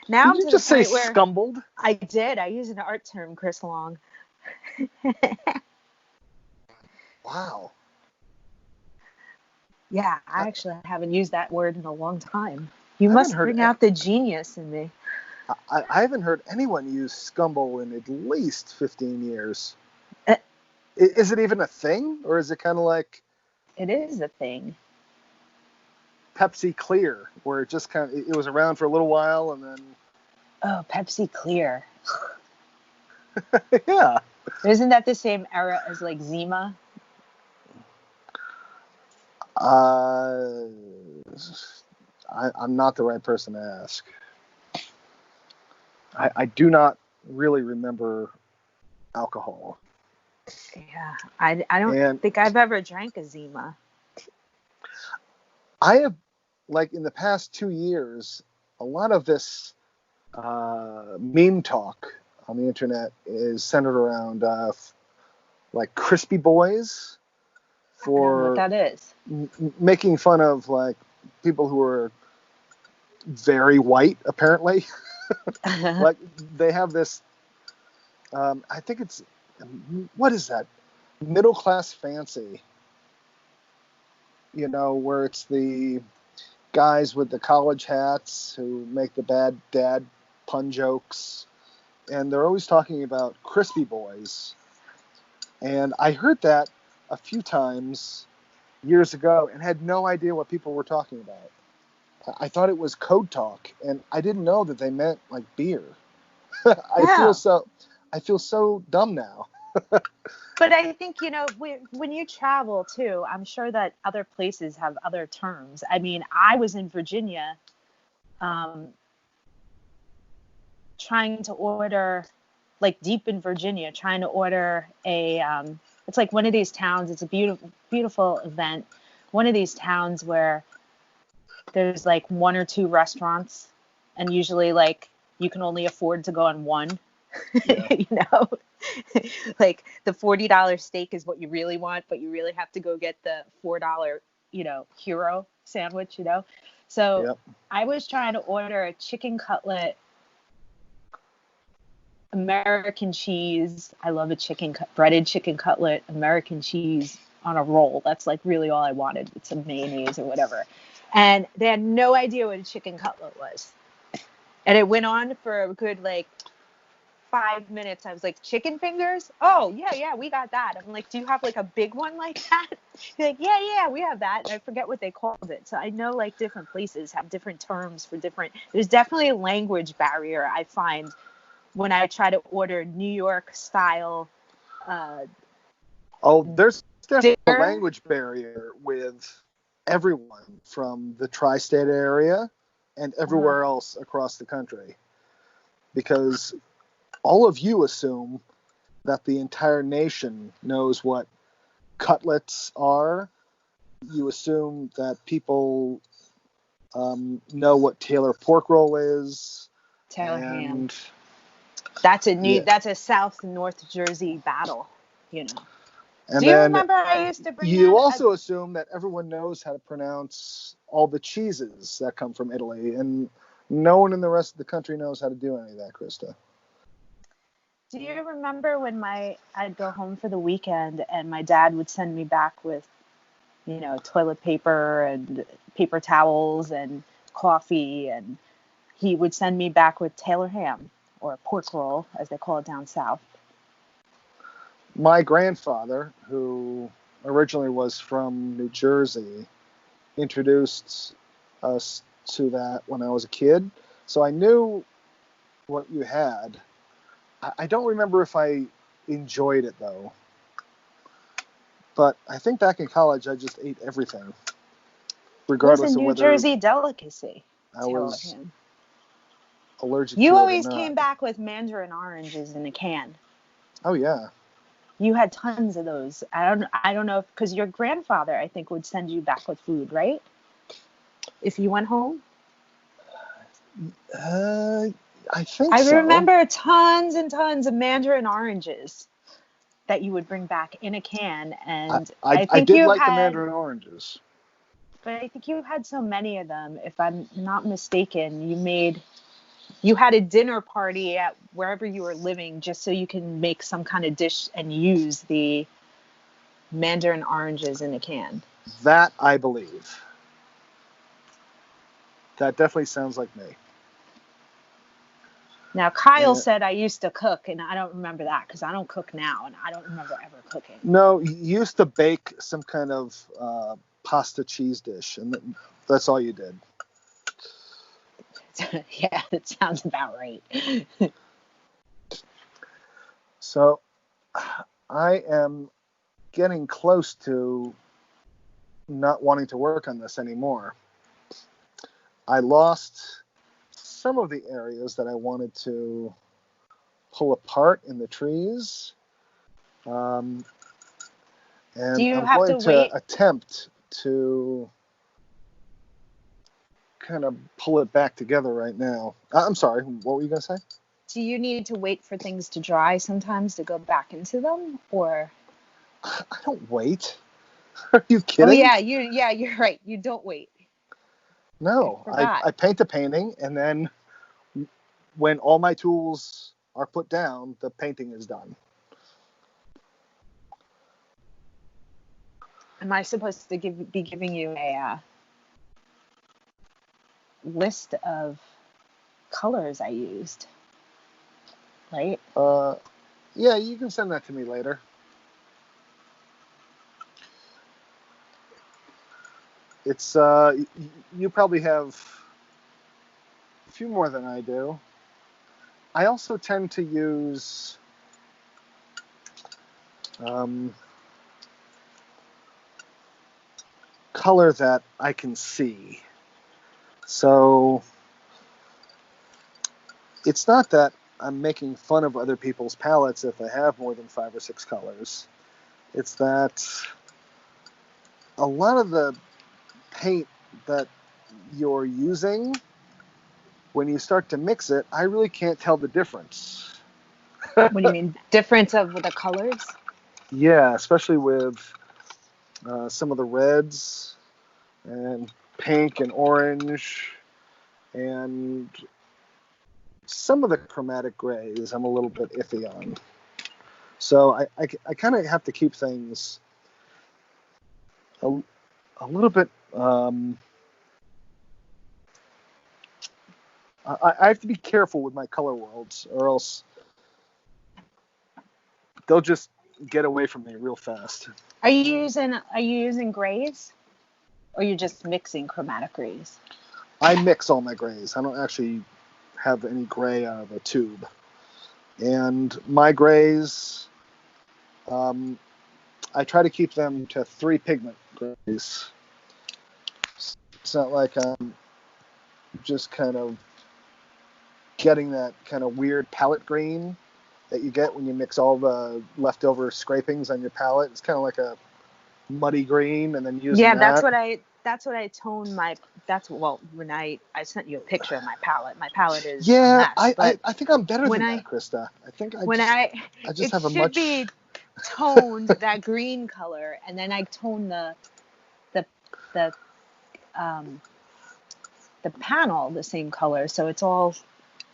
Now Did you just say scumbled? I did. I used an art term, Chris Long. Wow. Yeah, I actually haven't used that word in a long time. You must bring out the genius in me. I haven't heard anyone use scumble in at least 15 years. Is it even a thing, or is it kind of like... It is a thing. Pepsi Clear, where it was around for a little while and then... Oh, Pepsi Clear. Yeah. Isn't that the same era as like Zima? I'm not the right person to ask. I do not really remember alcohol. Yeah, I don't think I've ever drank a Zima. I have, like, in the past 2 years, a lot of this meme talk on the internet is centered around like crispy boys, for what that is. Making fun of like people who are very white, apparently. Like, they have this I think it's, what is that, middle class fancy, where it's the guys with the college hats who make the bad dad pun jokes, and they're always talking about crispy boys. And I heard that a few times years ago and had no idea what people were talking about. I thought it was code talk, and I didn't know that they meant like beer. I feel so dumb now. But I think, when you travel too, I'm sure that other places have other terms. I mean, I was in Virginia trying to order, like deep in Virginia, trying to order it's like one of these towns. It's a beautiful, beautiful event. One of these towns where there's like one or two restaurants, and usually like you can only afford to go on one. Yeah. Like the $40 steak is what you really want, but you really have to go get the $4, hero sandwich, So yep. I was trying to order a chicken cutlet, American cheese. I love a breaded chicken cutlet, American cheese on a roll. That's like really all I wanted, with some mayonnaise or whatever. And they had no idea what a chicken cutlet was. And it went on for a good 5 minutes. I was like, chicken fingers? Oh, yeah, we got that. I'm like, do you have like a big one like that? You're like, yeah, we have that. And I forget what they called it. So I know like different places have different terms for different. There's definitely a language barrier, I find, when I try to order New York style. There's definitely a language barrier with everyone from the tri-state area and everywhere else across the country, because all of you assume that the entire nation knows what cutlets are. You assume that people know what Taylor pork roll is. Taylor ham. That's a South North Jersey battle, And do you remember I used to bring you also assume that everyone knows how to pronounce all the cheeses that come from Italy, and no one in the rest of the country knows how to do any of that, Krista. Do you remember when I'd go home for the weekend and my dad would send me back with, toilet paper and paper towels and coffee, and he would send me back with Taylor ham, or pork roll, as they call it down south? My grandfather, who originally was from New Jersey, introduced us to that when I was a kid, so I knew what you had. I don't remember if I enjoyed it, though. But I think back in college, I just ate everything, regardless of whether... It was a New Jersey delicacy. I was allergic to it. You always came back with mandarin oranges in a can. Oh yeah. You had tons of those. I don't know, because your grandfather, I think, would send you back with food, right? If you went home. Uh, I think I so. remember tons and tons of mandarin oranges that you would bring back in a can, and I I think did you like the had, mandarin oranges. but I think you had so many of them. If I'm not mistaken, you had a dinner party at wherever you were living just so you can make some kind of dish and use the mandarin oranges in a can. That I believe. That definitely sounds like me. Now, Kyle Uh, said I used to cook, and I don't remember that because I don't cook now, and I don't remember ever cooking. no, you used to bake some kind of pasta cheese dish, and that's all you did. Yeah, that sounds about right. So I am getting close to not wanting to work on this anymore. I lost some of the areas that I wanted to pull apart in the trees. And Do you I'm have going to to wait? attempt to kind of pull it back together right now. I'm sorry, what were you going to say? Do you need to wait for things to dry sometimes to go back into them, or? I don't wait. Are you Oh kidding? yeah, you're right. You don't wait. I No, forgot. I paint a painting, and then when all my tools are put down, the painting is done. Am I supposed to be giving you a list of colors I used? Right? Uh, yeah, you can send that to me later. It's you probably have a few more than I do. I also tend to use um, color that I can see. So it's not that I'm making fun of other people's palettes if they have more than 5 or 6 colors. It's that a lot of the paint that you're using, when you start to mix it, I really can't tell the difference. What do you mean? Difference of the colors? Yeah, especially with some of the reds and pink and orange and some of the chromatic grays I'm a little bit iffy on. So I kind of have to keep things a little bit. I have to be careful with my color worlds, or else they'll just get away from me real fast. Are you using grays? Or you're just mixing chromatic grays? I mix all my grays. I don't actually have any gray out of a tube. And my grays, I try to keep them to 3 pigment grays. It's not like I'm just kind of getting that kind of weird palette green that you get when you mix all the leftover scrapings on your palette. It's kind of like a muddy green, and then using Yeah, that. that's what I tone my well, when I sent you a picture of my palette. My palette is a Yeah, mess, but I think I'm better when than I that, Krista. I think when I I just it have a should much. be toned that green color, and then I tone the the um the panel the same color, so it's all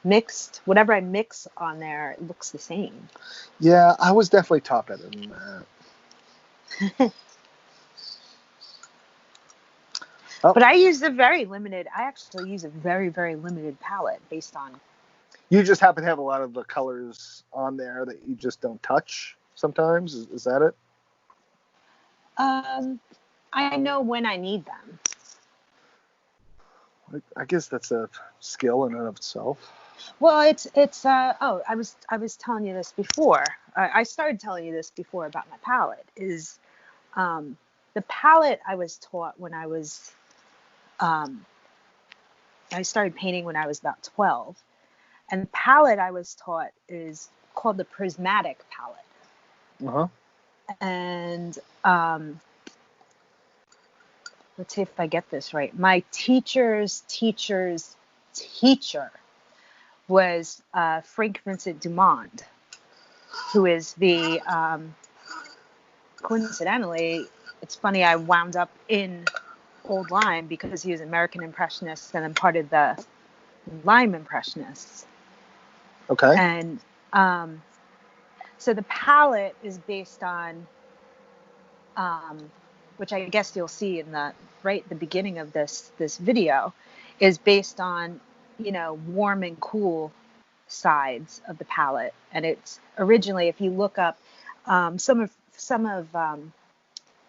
mixed. Whatever I mix on there, it looks the same. Yeah, I was definitely taught better than that. Oh, But I use a very limited. I actually use a very, very limited palette based on. you just happen to have a lot of the colors on there that you just don't touch sometimes. Is that it? I know when I need them. I guess that's a skill in and of itself. Well, it's oh, I was telling you this before. I started telling you this before about my palette. Is the palette I was taught when um, I started painting when I was about 12, and the palette I was taught is called the Prismatic palette. Uh-huh. And let's see if I get this right. My teacher's teacher's teacher was Frank Vincent Dumond, who is the, coincidentally, it's funny, I wound up in Old Lime because he was American Impressionist and then part of the Lime Impressionists. Okay. And so the palette is based on, which I guess you'll see in the beginning of this video, is based on, warm and cool sides of the palette. And it's originally, if you look up some of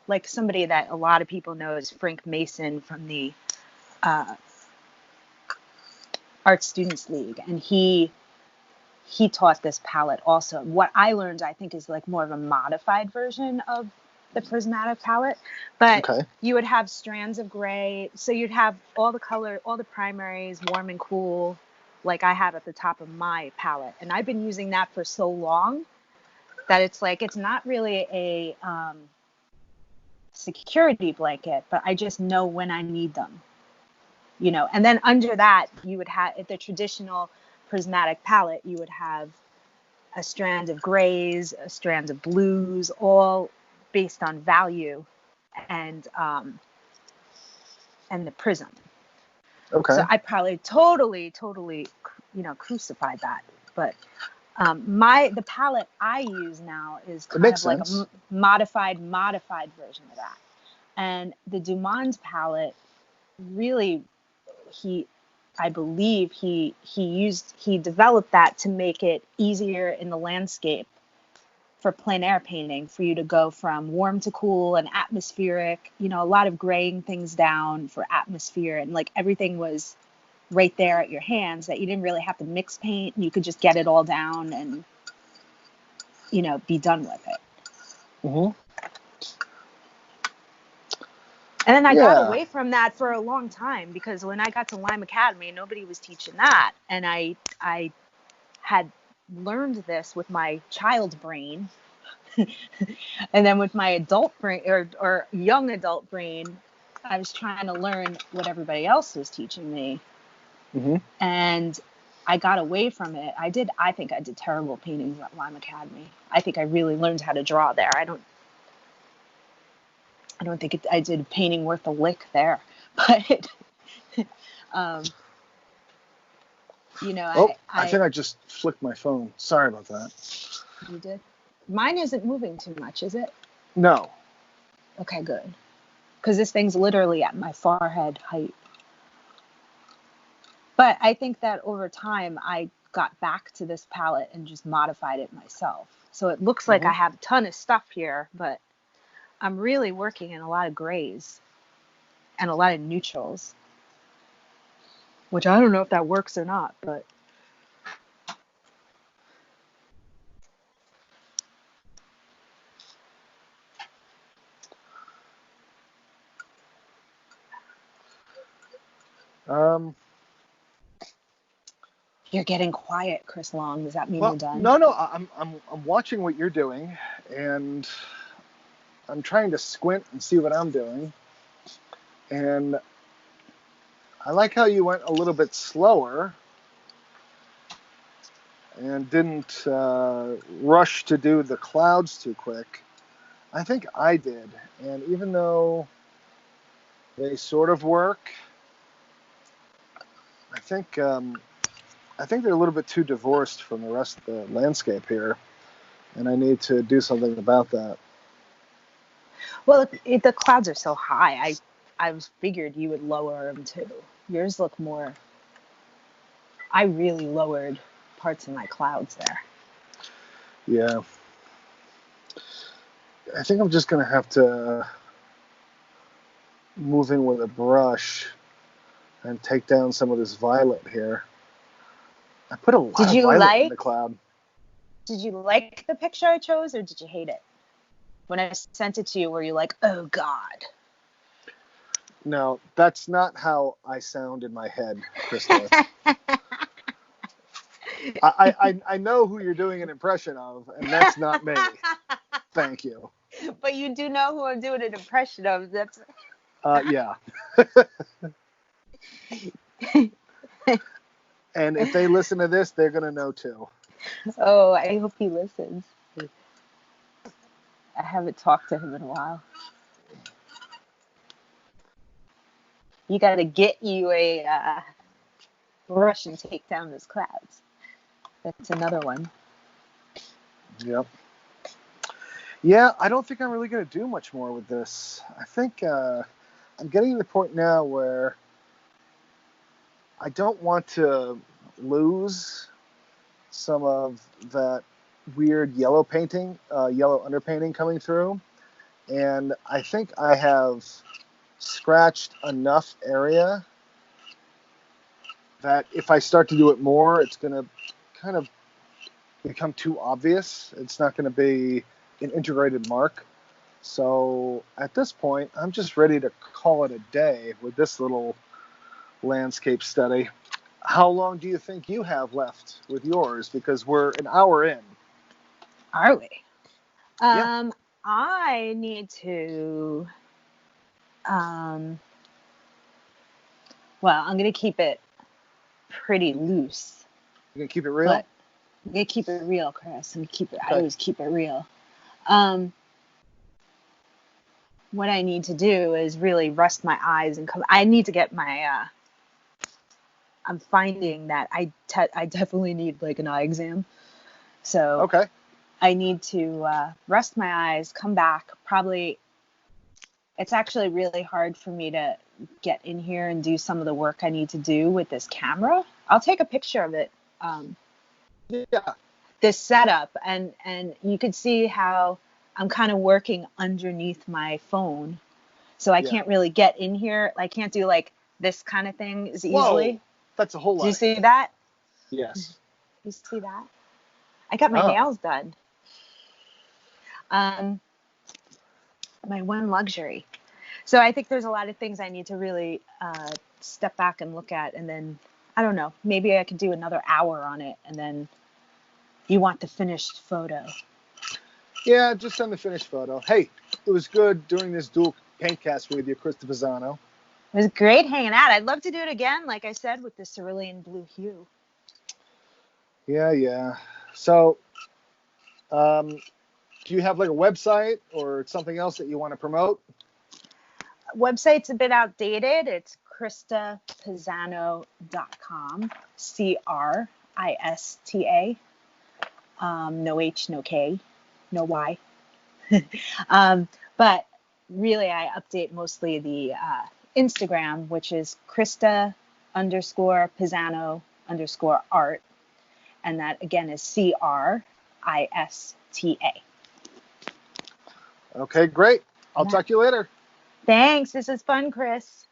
like somebody that a lot of people know is Frank Mason from the Art Students League, and he taught this palette also. What I learned, I think, is like more of a modified version of the Prismatic palette, but you would have strands of gray, so you'd have all the color, all the primaries, warm and cool, like I have at the top of my palette. And I've been using that for so long that it's like, it's not really a security blanket, but I just know when I need them, and then under that you would have the traditional Prismatic palette. You would have a strand of grays, a strand of blues, all based on value and the prism. Okay. So I probably totally, crucified that. But the palette I use now is kind of like a modified version of that. And the Dumond palette, really, I believe he developed that to make it easier in the landscape for plein air painting, for you to go from warm to cool and atmospheric, a lot of graying things down for atmosphere, and like everything was right there at your hands, that you didn't really have to mix paint. You could just get it all down and, be done with it. Mm-hmm. And then I got away from that for a long time, because when I got to Lime Academy, nobody was teaching that. And I had learned this with my child brain. And then with my adult brain or young adult brain, I was trying to learn what everybody else was teaching me. Mm-hmm. And I got away from it. I think I did terrible paintings at Lime Academy. I think I really learned how to draw there. I don't think I did painting worth a lick there, but I think I just flicked my phone. Sorry about that. You did? Mine isn't moving too much, is it? No. Okay, good. Because this thing's literally at my forehead height. But I think that over time I got back to this palette and just modified it myself. So it looks like I have a ton of stuff here, but I'm really working in a lot of grays and a lot of neutrals, which I don't know if that works or not, but. You're getting quiet, Chris Long. Does that mean you're done? No. I'm watching what you're doing, and I'm trying to squint and see what I'm doing. And I like how you went a little bit slower and didn't rush to do the clouds too quick. I think I did. And even though they sort of work, I think they're a little bit too divorced from the rest of the landscape here, and I need to do something about that. Well, the clouds are so high. I figured you would lower them too. Yours look more. I really lowered parts of my clouds there. Yeah. I think I'm just going to have to move in with a brush and take down some of this violet here. I put a lot of violet in the cloud. Did you like the picture I chose, or did you hate it? When I sent it to you, were you like, oh, God? No, that's not how I sound in my head, Crista. I know who you're doing an impression of, and that's not me. Thank you. But you do know who I'm doing an impression of. That's. Yeah. And if they listen to this, they're gonna know too. Oh, I hope he listens. I haven't talked to him in a while. You got to get you a brush and take down those clouds. That's another one. Yep. Yeah, I don't think I'm really going to do much more with this. I think I'm getting to the point now where I don't want to lose some of that weird yellow painting, yellow underpainting coming through. And I think I have scratched enough area that if I start to do it more, it's going to kind of become too obvious. It's not going to be an integrated mark. So at this point, I'm just ready to call it a day with this little landscape study. How long do you think you have left with yours? Because we're an hour in. Are we? Yeah. I need to. Well, I'm gonna keep it pretty loose. You gonna keep it real? But I'm gonna keep it real, Chris. I'm gonna keep it. Okay. I always keep it real. What I need to do is really rest my eyes and come. I need to get my. I'm finding that I definitely need like an eye exam. So Okay. I need to rest my eyes, come back. Probably, it's actually really hard for me to get in here and do some of the work I need to do with this camera. I'll take a picture of it. Yeah. This setup, and you could see how I'm kind of working underneath my phone, so I can't really get in here. I can't do like this kind of thing as easily. Whoa, that's a whole lot. Do you see that? Yes. You see that? I got my nails done. My one luxury. So I think there's a lot of things I need to really step back and look at, and then I don't know, maybe I could do another hour on it, and then you want the finished photo. Yeah, just send the finished photo. Hey, it was good doing this dual PaintCast with you, Crista Pisano. It was great hanging out. I'd love to do it again, like I said, with the cerulean blue hue. Yeah. So, do you have like a website or something else that you want to promote? Website's a bit outdated. It's CristaPisano.com. Crista. No H, no K, no Y. But really, I update mostly the Instagram, which is Crista_Pisano_art. And that, again, is Crista. Okay, great. I'll talk to you later. Thanks. This is fun, Chris.